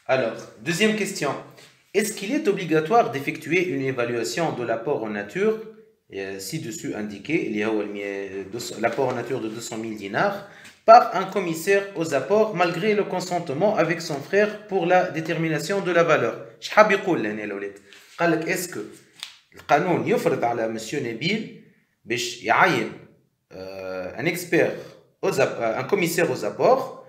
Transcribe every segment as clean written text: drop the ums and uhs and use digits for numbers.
Alors, deuxième question. Est-ce qu'il est obligatoire d'effectuer une évaluation de l'apport en nature, ci-dessus indiqué, il y a l'apport en nature de 200 000 dinars, par un commissaire aux apports malgré le consentement avec son frère pour la détermination de la valeur? Est-ce que le canon يفرض على monsieur Nabil باش يعين un expert un commissaire aux apports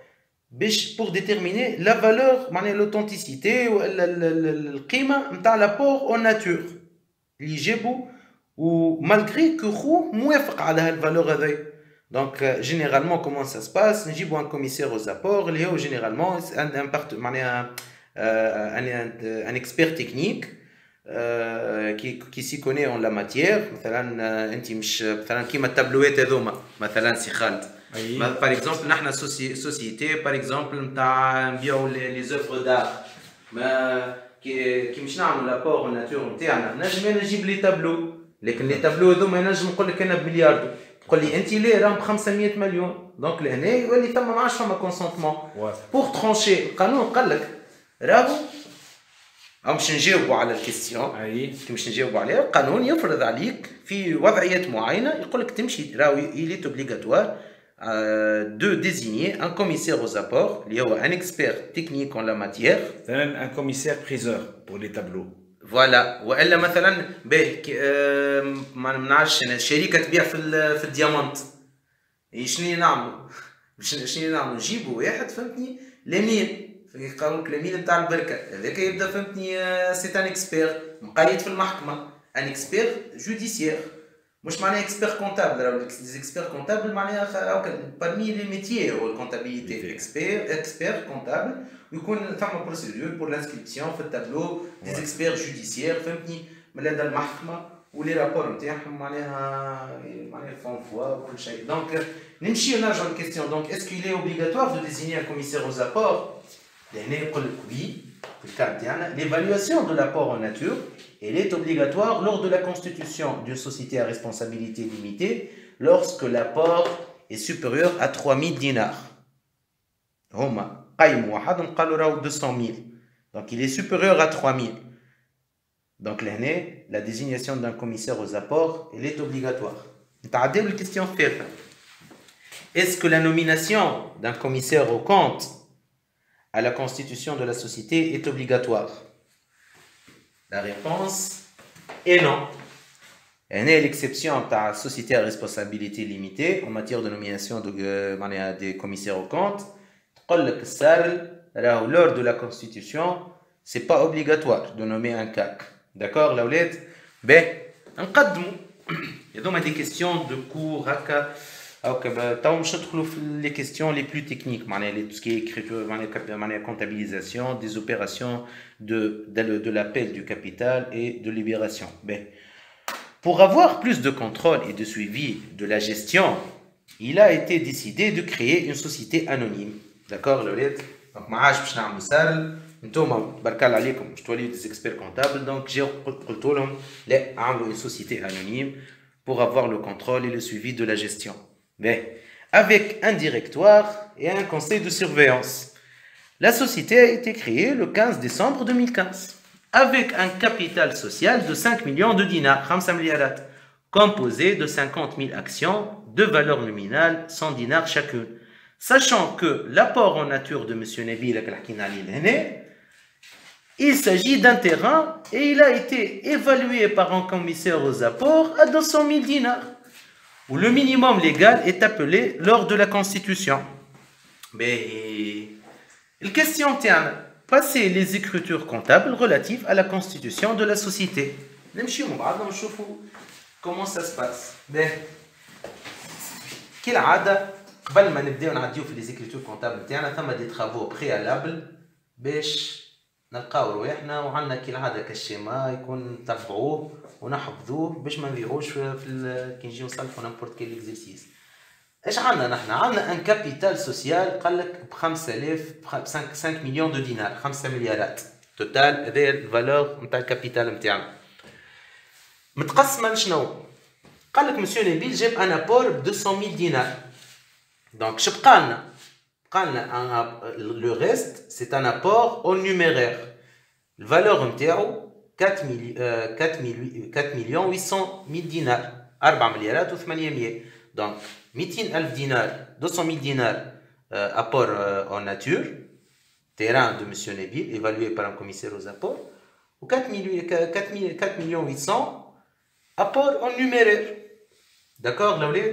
pour déterminer la valeur, l'authenticité ou القيمة نتاع l'apport en nature اللي يجيبوا ومالغري كو خو موافق على هالفالور هذي. Donc généralement comment ça se passe, نجيبوا un commissaire aux apports اللي هو généralement un expert technique qui s'y connaît en la matière. مثلا انت مش مثلا كيما التابلوات هذوما مثلا سي خالد par exemple نحن société par exemple نتاع نبيعوا les œuvres d'art ما كي مش نعملوا لابور ناتور نتاعنا نجم نجيب لي تابلو لكن لي تابلو هذوما نجم نقول لك انا بمليار تقول لي انت ليه راهم ب 500 مليون دونك لهنا يولي ثم ما عادش فما كونسونتمون بور ترونشي. القانون قال لك راهو باش نجاوبوا على الكيستيون كي باش نجاوبوا عليها القانون يفرض عليك في وضعيات معينه يقول لك تمشي راهو il est obligatoire de désigner un commissaire aux apports اللي هو un expert technique en la matière, un commissaire priseur pour les tableaux. فوالا والا مثلا باهي ما نعرفش شركه تبيع في الديامونت شنو نعملوا نجيبوا واحد فهمتني لامين يقولوا لك لامين نتاع البركه هذاك يبدا فهمتني سي ان اكسبير مقيد في المحكمه ان اكسبير جوديسيير مش معناها اكسبير كونتابل. راهو لي اكسبير كونتابل معناها بارمي لي ميتيي هو الكونتابيليتي اكسبير كونتابل ويكون ثم بروسيدور بور لانسكريبسيون في التابلو دي اكسبير جوديسيير فهمتني من لدى المحكمه ولي رابور نتاعهم معناها فون فوا وكل شيء. دونك نمشيو نرجعو للكيستيون. دونك اسكو il est obligatoire de désigner un commissaire aux apports؟ لهنا يقول لك وي في الكاد تاعنا l'évaluation de l'apport en nature elle est obligatoire lors de la constitution d'une société à responsabilité limitée lorsque l'apport est supérieur à 3000 dinars. هما قيموا واحد قالوا راهو 200 000 donc il est supérieur à 3000. Donc لهنا la désignation d'un commissaire aux apports elle est obligatoire. نتعداو للكيستيون الثالثة. Est-ce que la nomination d'un commissaire aux comptes à la constitution de la société est obligatoire? La réponse est non. Elle est l'exception de la société à responsabilité limitée en matière de nomination des commissaires aux comptes. Lors de la constitution, ce n'est pas obligatoire de nommer un CAC. D'accord, Laoulette? Ben, il y a donc des questions de cours, les questions les plus techniques, tout ce qui est écriture, comptabilisation, des opérations de l'appel du capital et de libération. Pour avoir plus de contrôle et de suivi de la gestion, il a été décidé de créer une société anonyme. D'accord, Lolette? Donc, je dois des experts comptables, donc j'ai une société anonyme pour avoir le contrôle et le suivi de la gestion. Avec un directoire et un conseil de surveillance. La société a été créée le 15 décembre 2015 avec un capital social de 5 millions de dinars, 5 milliards, composé de 50 000 actions de valeur nominale 100 dinars chacune. Sachant que l'apport en nature de M. Nabil, il s'agit d'un terrain et il a été évalué par un commissaire aux apports à 200 000 dinars. Où le minimum légal est appelé lors de la constitution. Mais la question tient passer les écritures comptables relatives à la constitution de la société. Comment ça se passe? Quelle عادة قبل ما نبداو نعديو في les écritures comptables تاعنا ثم des travaux préalables باش نلقاو رواحنا وعندنا كالعادة كالشيما يكون نتبعوه ونحفظوه باش ما نضيعوش كي نجيو نصلحوا نمبورت كيل اكزرسيس. ايش عندنا نحن؟ عندنا ان كابيتال سوسيال قال لك ب 5 مليون دو دينار 5 مليارات توتال. هذا الفالور نتاع الكابيتال نتاعنا متقسمه لشنو؟ قال لك مسيو نبيل جاب ان ابور ب 200 000 دينار. دونك شبقى لنا؟ le reste, c'est un apport en numéraire. La valeur نتاعو 4 مليون 800 000 دينار 4 مليارات و800. Donc 200 ألف دينار 200 000 دينار apport en nature, terrain de M. Nabil, évalué par un commissaire aux apports, ou 4 millions 800 apport en numéraire. D'accord, Laoulet?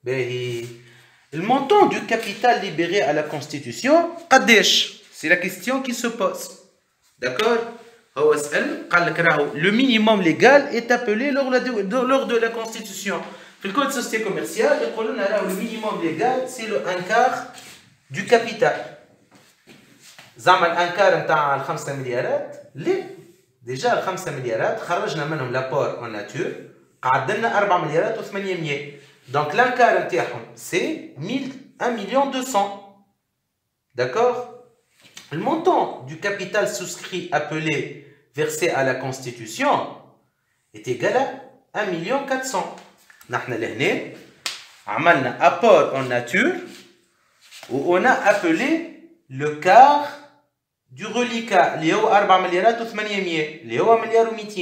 Le montant du capital libéré à la Constitution, c'est la question qui se pose. D'accord? Le minimum légal est appelé lors de la Constitution. Dans le code de société commerciale, le minimum légal, c'est le 1/4 du capital. زعما الانكار نتاع 5 مليارات لا ديجا 5 مليارات خرجنا منهم لابور اون ناتور قعد لنا 4 مليارات و800. دونك الانكار نتاعهم سي 1 مليون 200. داكور. Le montant du capital souscrit appelé versé à la Constitution est égal à 1 million 400. نحن لهنا عملنا apport en nature où on a appelé le quart du reliquat اللي هو 4 مليارات و800 اللي هو مليار و200.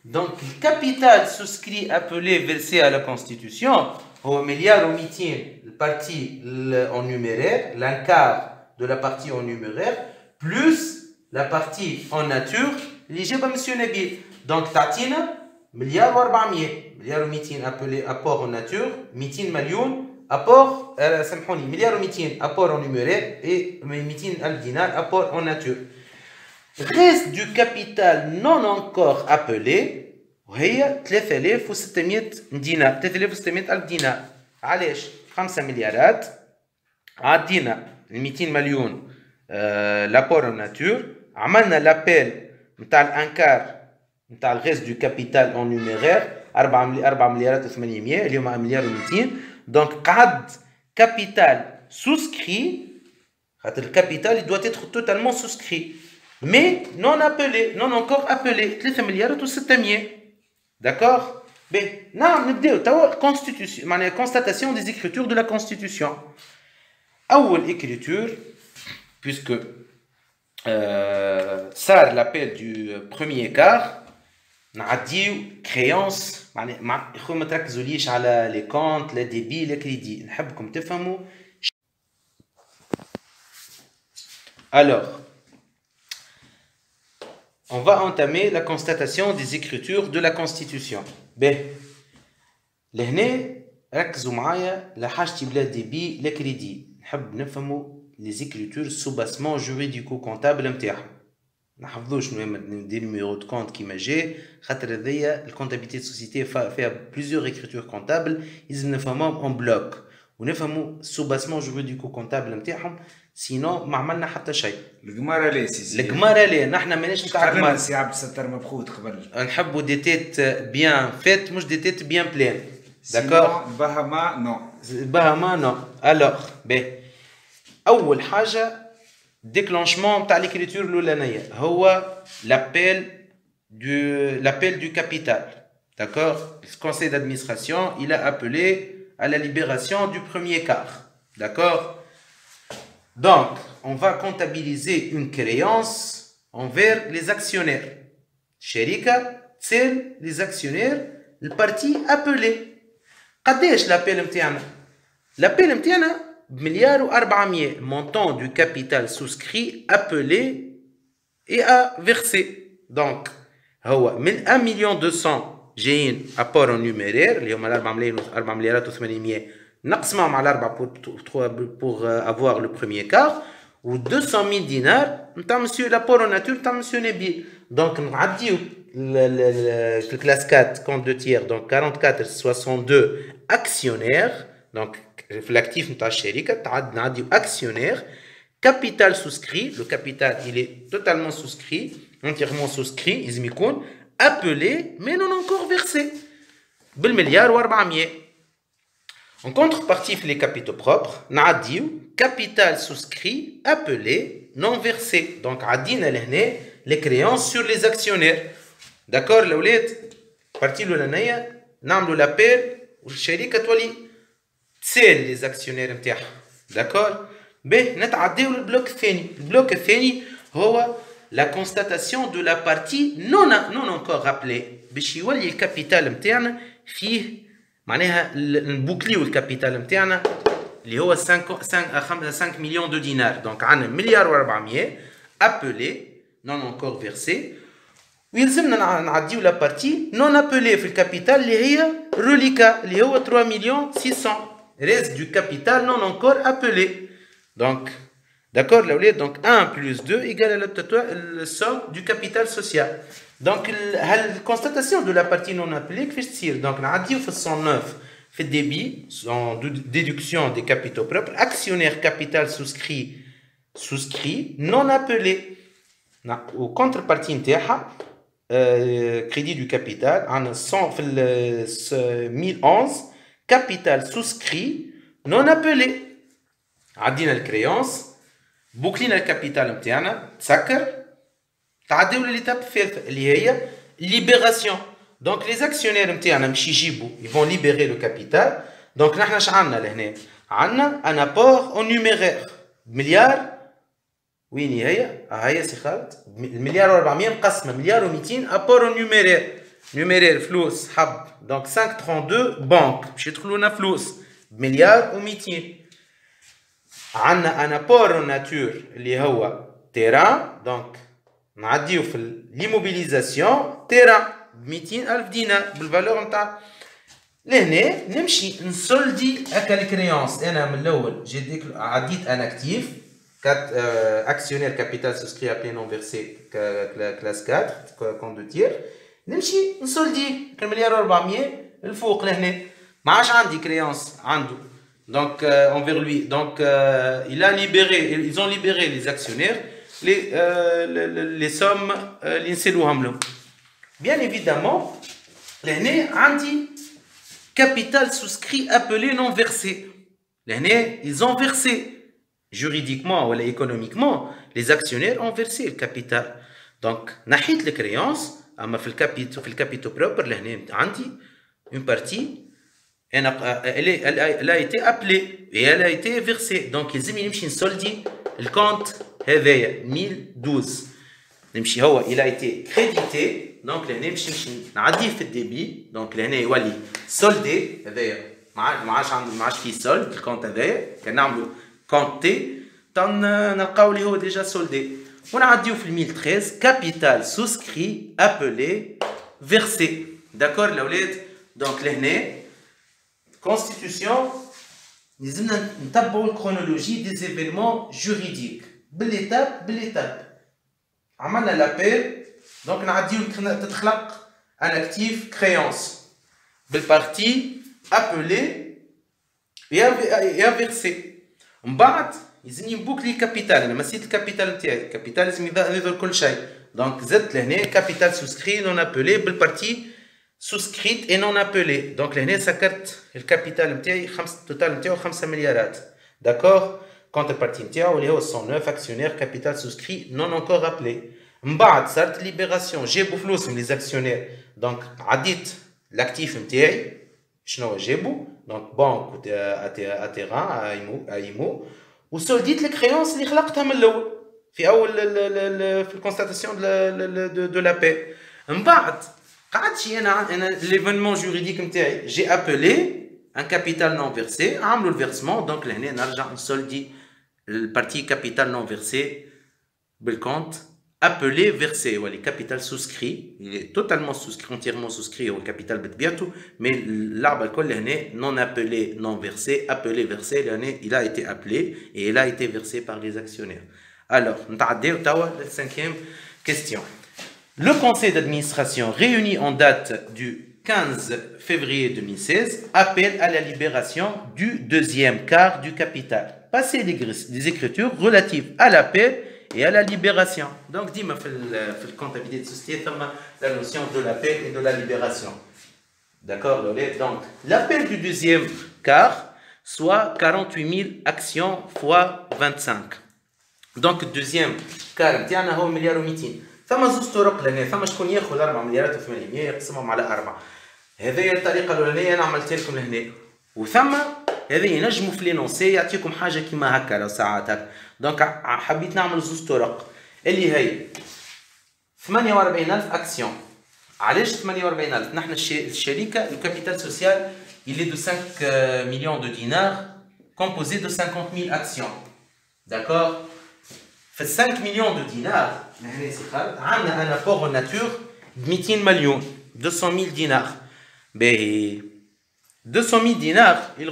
Donc le capital souscrit appelé versé à la Constitution هو مليار و200 البارتي en numéraire, l'un quart de la partie en numéraire plus la partie en nature اللي جابها M. Nabil. Donc تعطينا مليار و400 مليار و200 appelé apport en nature 200 مليون apport, سامحوني مليار و200 apport en numéraire et 200 ألف دينار apport en nature. Reste du capital non encore appelé وهي 3600 دينار 3600 ألف دينار. علاش 5 مليارات عدينا 200 مليون l'apport en nature عملنا لابيل نتاع الانكار نتاع الريست du capital en numéraire 4 مليارات و800 اللي هما 1 مليار و200. Donc, قعد capital souscrit, le capital il doit être totalement souscrit, mais non appelé, non encore appelé, 3 مليار و600. D'accord? Mais, non, constitution, constatation des écritures de la Constitution. أول écriture, puisque ça l'appel du premier quart, نعديو créance مع اخويا ما تركزوليش على لي كونت لا ديبي لا كريدي نحبكم تفهموا. Alors on va entamer la constatation des écritures de la Constitution. ب لهنا ركزوا معايا لا حاجتي بلا ديبي لا كريدي نحب نفهموا les écritures sous-bassement juridico-comptable نتاعهم. نحفظوش دي numéro de compte كيما جاي خاطر هذيا الكونتابيليتي دو سوسيتي فيها بليزيور écritures comptables لازم نفهموهم اون بلوك ونفهموا السوباسمون جوريديكو كونتابل نتاعهم سينو ما عملنا حتى شيء. القمارة لا سيسي القمارة لا نحن ماناش نتاع قمارة سي عبد الستار مبخوت قبل نحبوا دي تيت بيان فيت مش دي تيت بيان بلان. داكور بهما نو بهما نو. الوغ باهي اول حاجه déclenchement تاع l'écriture الاولانيه هو l'appel du capital. D'accord? Le conseil d'administration il a appelé à la libération du premier quart. D'accord? Donc on va comptabiliser une créance envers les actionnaires. شركه تسال les actionnaires البارتي appelé. قداش l'appel نتاعنا؟ l'appel نتاعنا بمليار و400 montant du capital souscrit appelé et à verser. Donc هو من 1 مليون 200 جايين apport en numéraire اللي هما 4 مليارات و800 نقسمهم على 4 pour avoir le premier quart و 200 000 دينار نتاع مسيو l'apport en nature نتاع مسيو نبيل. Donc نعديو في classe 4 compte de tiers donc 44 62 actionnaires. Donc l'actif نتاع الشركه تعد نعديو actionnaire capital souscrit. Le capital il est totalement souscrit entièrement souscrit لازم يكون appelé mais non encore versé بالمليار و400. En contrepartie les capitaux propres نعديو capital souscrit appelé non versé. Donc عدينا لهنا les créances sur les actionnaires. D'accord الاولاد؟ partie الاولانيه نعملوا لابيل والشركه تولي تسال les actionnaires نتاعها. D'accord? باهي نتعداو للبلوك الثاني. البلوك الثاني هو لا كونستاتاسيون دو لا بارتي نون انكور رابلي، باش يولي الكابيتال نتاعنا فيه معناها نبوكليو الكابيتال نتاعنا اللي هو 5 مليون دو دينار. دونك عندنا مليار و400 ابلي نون انكور فيرسي، ويلزمنا نعديو لا بارتي نون ابلي في الكابيتال اللي هي روليكا اللي هو 3 مليون 600 ريست دو كابيتال نون انكور ابلي. دونك d'accord l'aولاد، donc 1 plus 2 égale la somme du capital social. Donc la constatation de la partie non appelée كيفاش تصير؟ donc نعديو في 109 في الديبي en déduction des capitaux propres actionnaire capital souscrit non appelé و contrepartie نتاعها crédit du capital عندنا 100 في 1011 capital souscrit non appelé. عدينا الكريونس بوكلينا الكابيتال نتاعنا تسكر، تعديو للإتاب الثالثة اللي هي ليبيراسيون. دونك لي زاكسيونير نتاعنا باش يجيبوا يفون ليبيري لو كابيتال. دونك نحنا اش عندنا لهنا؟ عندنا ان ابور او نيميرير مليار، وين هي؟ هي سي خالد المليار و400 مقسمه مليار و200 ابور او نيميرير فلوس حب. دونك 532 بنك باش يدخلوا لنا فلوس بمليار و200. عندنا ان ابور ناتور اللي هو تيران، دونك نعديو في ليموبيليزاسيون تيران ب 200,000 دينار بالفالور نتاع. لهنا نمشي نسولدي هكا الكريونس. انا من الاول جيت عديت ان اكتيف كات اكسيونير كابيتال سوسكري ابلي نون فيرسي كلاس 4 كون دو تير، نمشي نسولدي المليار و400 الفوق. لهنا ما عادش عندي كريونس عنده donc envers lui. Donc ils ont libéré les actionnaires les sommes اللي نسلوهم لهم. Bien évidemment لهنا عندي capital souscrit appelé non versé. لهنا ils ont versé juridiquement ou économiquement les actionnaires ont versé le capital. Donc نحيت الكريونس، اما في الكابيتو بروبر لهنا عندي une partie elle a été appelée et elle a été versée. Donc يلزمني نمشي نسولدي الكونت هذايا 1012. نمشي هو il a été crédité. دونك لهنا باش نمشي نعديه في الديبي. دونك لهنا يولي سولدي هذايا ما عادش فيه سولد الكونت هذايا. كان نعملوا كونتي نلقاو اللي هو ديجا سولدي ونعديو في 1013 كابيتال سوسكري ابلي فيرسي. داكور الاولاد؟ دونك لهنا Constitution, nous avons une chronologie des événements juridiques. Belle étape. On a l'appel, donc on a dit un actif créance. Belle partie appelée et inversée. On bat, ils ont une boucle capital. On a massé le capital entier. Capital, ils ont tout le chose. Donc, Z l'année, capital souscrit, non appelé, belle partie. souscrite et non appelée. Donc لهنا سكرت الكابيتال نتاعي التوتال نتاعو 5 مليارات. داكور كونتربارتي نتاعو اللي هو 109 اكسيونير كابيتال سوسكري نون انكور ابلي. من بعد صارت ليبيراسيون جابوا فلوس من لي زاكسيونير. دونك عديت الاكتيف نتاعي شنو جابوا دونك بنك اتيران ايمو وسولديت الكريونس اللي خلقتها من الاول في اول في الكونستاتاسيون دو لا بي. من بعد قعدت انا ليفينمون جوريديك نتاعي جي ابلي ان كابيتال نون فيرسي عملوا الفيرسمون. دونك لهنا نرجع نسولدي البارتي كابيتال نون فيرسي بالكونت appelé versé ou les capital souscrit. Il est totalement souscrit, entièrement souscrit au capital بطبيعته, mais l'arbre الكل هنا non appelé non versé, appelé versé l'année il a été appelé et il a été versé par les actionnaires. Alors نتعداو توا la 5e question. Le conseil d'administration réuni en date du 15 février 2016 appelle à la libération du deuxième quart du capital. Passer des écritures relatives à l'appel et à la libération. Donc, dis-moi, dans la comptabilité de société, la notion de l'appel et de la libération. D'accord, donc, l'appel du deuxième quart, soit 48 000 actions fois 25. Donc, deuxième quart, il y a 1,2 milliard. ثم زوج طرق لهنا، ثم شكون ياخذ 4 مليارات و800 يقسمهم على 4. هذه الطريقة الأولانية أنا عملت لكم لهنا، وثم هذا ينجموا في لينونسي يعطيكم حاجه كيما هكا لو ساعات هكا. دونك حبيت نعمل زوج طرق اللي هي 48000 اكسيون. علاش 48000؟ نحن الشركه الكابيتال سوسيال il est de 5 millions de dinars composé de 50 000 actions. D'accord? Fait 5 millions de dinars, on a un apport en nature de 200 millions, 200 000 dinars. Mais 200 000 dinars, la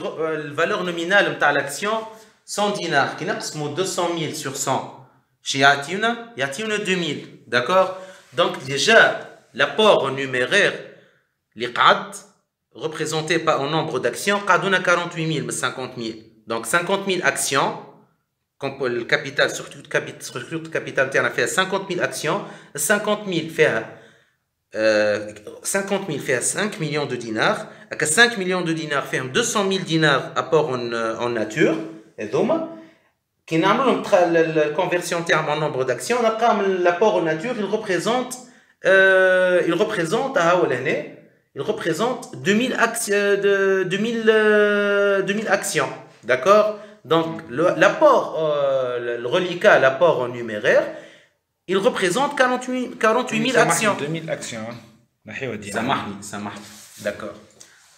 valeur nominale de l'action, 100 dinars, qui est 200 000 sur 100. Chez Yatiouna, il y a 2000. D'accord? Donc déjà, l'apport en numéraire, les qad, représenté par un nombre d'actions, qad on a 48 000, mais 50 000. Donc 50 000 actions, comme le capital, surtout le capital interne, a fait 50 000 actions, 50 000 fait 5 millions de dinars, avec 5 millions de dinars fait 200 000 dinars apport en nature, et donc, qui n'a pas la conversion en termes en nombre d'actions, l'apport en nature, il représente 2000 actions, d'accord? Donc, l'apport, le reliquat, l'apport en numéraire, il représente 48 000 actions. 2000 actions. Ça marche. D'accord.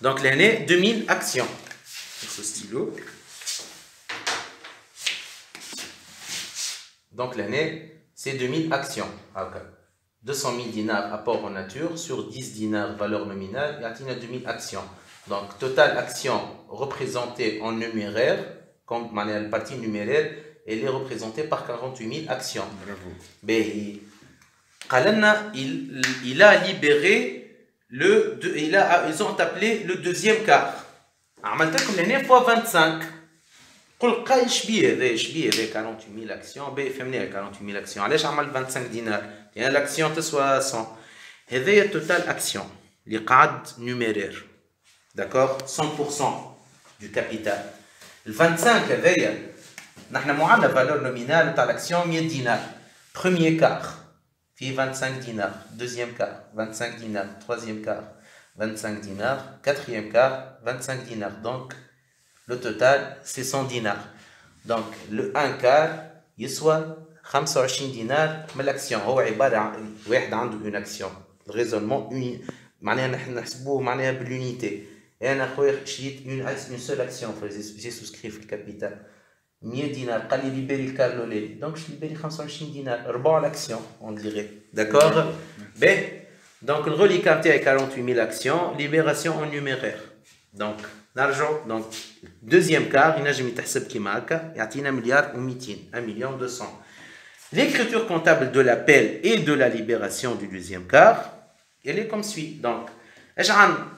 Donc, l'année, 2000 actions. Sur ce stylo. Donc, l'année, c'est 2000 actions. Okay. 200 000 dinars apport en nature sur 10 dinars valeur nominale, il y a 2000 actions. Donc, total action représentée en numéraire, comme la partie numéraire, elle est représentée par 48 000 actions. Bravo. Ben, il a libéré ils ont appelé le deuxième quart. عملت l'année fois 25. قل شبيه هذا 48 000 actions. Ben, فهمني 48 000 actions. علاش عمل 25 دينار؟ لأن l'action تسوى 100. هذا total action. اللي قاعد numéraire. D'accord? 100% du capital. Le 25 هذايا نحن معنا valeur nominale تاع l'action 100 دينار. Premier quart في 25 dinars. Deuxième quart 25 dinars. Troisième quart 25 dinars. Quatrième quart 25 dinars. Donc le total c'est 100 dinars. Donc le 1 quart يسوى 25 دينار من l'action. هو عبارة عن واحد عنده une action. Le raisonnement معناها نحن نحسبوه معناها بالunité. انا خويا شريت une seule action, j'ai souscrit في الكابيتال 100 دينار قال لي ليبيري الكار لولي دونك ليبيري 25 دينار ربع l'action on dirait. D'accord? B. Donc le reliquat نتاعي 48 000 actions, libération en numéraire. Donc l'argent, donc deuxième quart ينجم يتحسب كيما هكا يعطينا مليار و200 1 million 200. L'écriture comptable de l'appel et de la libération du deuxième quart, elle est comme suit. Donc اش عندنا